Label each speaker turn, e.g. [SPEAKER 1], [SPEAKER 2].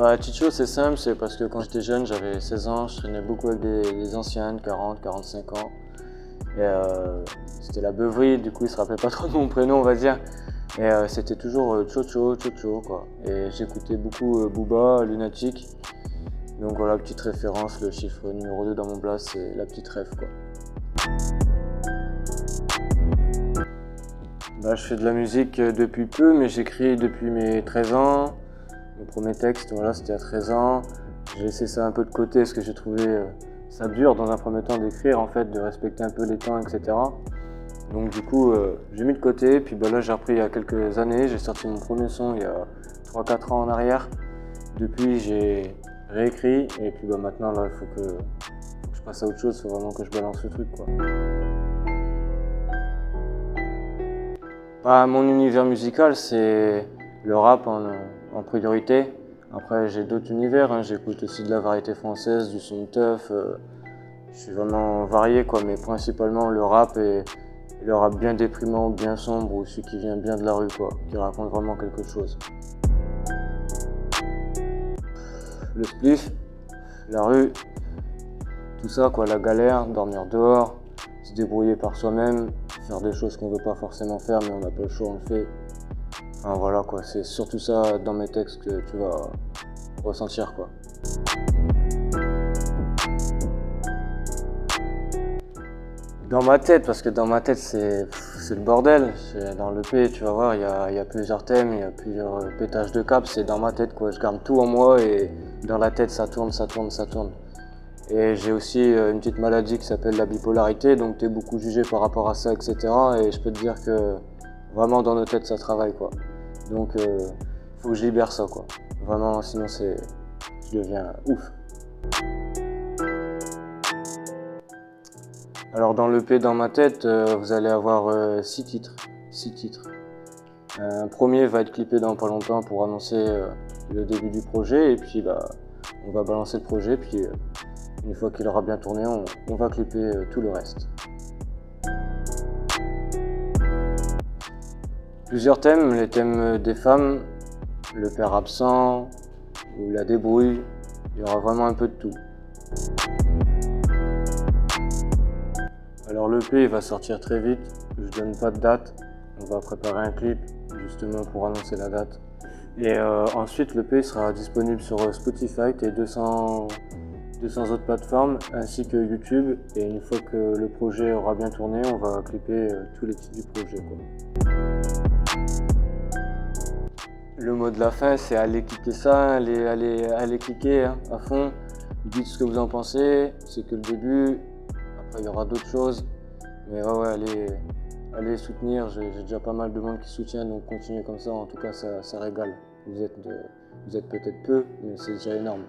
[SPEAKER 1] Bah, Chicho, c'est simple, c'est parce que quand j'étais jeune, j'avais 16 ans, je traînais beaucoup avec des anciens de 40, 45 ans. Et c'était la beuverie, du coup, ils se rappelaient pas trop de mon prénom, on va dire. Et c'était toujours Chocho, Chocho, quoi. Et j'écoutais beaucoup Booba, Lunatic. Donc voilà, petite référence, le chiffre numéro 2 dans mon blast, c'est la petite ref, quoi. Bah, je fais de la musique depuis peu, mais j'écris depuis mes 13 ans. Mes premiers textes, voilà, c'était à 13 ans. J'ai laissé ça un peu de côté parce que j'ai trouvé ça dur dans un premier temps d'écrire, en fait, de respecter un peu les temps, etc. Donc du coup, j'ai mis de côté. Puis bah, là, j'ai repris il y a quelques années. J'ai sorti mon premier son il y a 3-4 ans en arrière. Depuis, j'ai réécrit. Et puis bah, maintenant, là, il faut que je passe à autre chose. Il faut vraiment que je balance le truc, quoi. Bah, mon univers musical, c'est le rap en priorité. Après, j'ai d'autres univers, hein. J'écoute aussi de la variété française, du son teuf. Je suis vraiment varié, quoi, mais principalement le rap et le rap bien déprimant, bien sombre, ou celui qui vient bien de la rue, quoi, qui raconte vraiment quelque chose. Le spliff, la rue, tout ça, quoi, la galère, dormir dehors, se débrouiller par soi-même, faire des choses qu'on veut pas forcément faire, mais on n'a pas le choix, on le fait. Enfin voilà, quoi, c'est surtout ça dans mes textes que tu vas ressentir, quoi. Dans ma tête, parce que dans ma tête c'est le bordel. Dans l'EP, tu vas voir, il y a plusieurs thèmes, il y a plusieurs pétages de câbles, c'est dans ma tête, quoi. Je garde tout en moi et dans la tête ça tourne, ça tourne, ça tourne. Et j'ai aussi une petite maladie qui s'appelle la bipolarité, donc t'es beaucoup jugé par rapport à ça, etc. Et je peux te dire que vraiment dans nos têtes ça travaille, quoi. Donc faut que je libère ça, quoi. Vraiment, sinon je deviens ouf. Alors dans l'EP dans ma tête, vous allez avoir 6 titres. 6 titres. Un premier va être clippé dans pas longtemps pour annoncer le début du projet, et puis bah on va balancer le projet, puis une fois qu'il aura bien tourné, on va clipper tout le reste. Plusieurs thèmes, les thèmes des femmes, le père absent ou la débrouille, il y aura vraiment un peu de tout. Alors l'EP va sortir très vite, je donne pas de date, on va préparer un clip justement pour annoncer la date. Et ensuite l'EP sera disponible sur Spotify et 200 autres plateformes ainsi que YouTube, et une fois que le projet aura bien tourné, on va clipper tous les titres du projet, quoi. Le mot de la fin, c'est allez cliquer ça, allez cliquer hein, à fond, dites ce que vous en pensez, c'est que le début, après il y aura d'autres choses, mais ouais, allez soutenir, j'ai déjà pas mal de monde qui soutient, donc continuez comme ça, en tout cas ça régale. Vous êtes peut-être peu, mais c'est déjà énorme.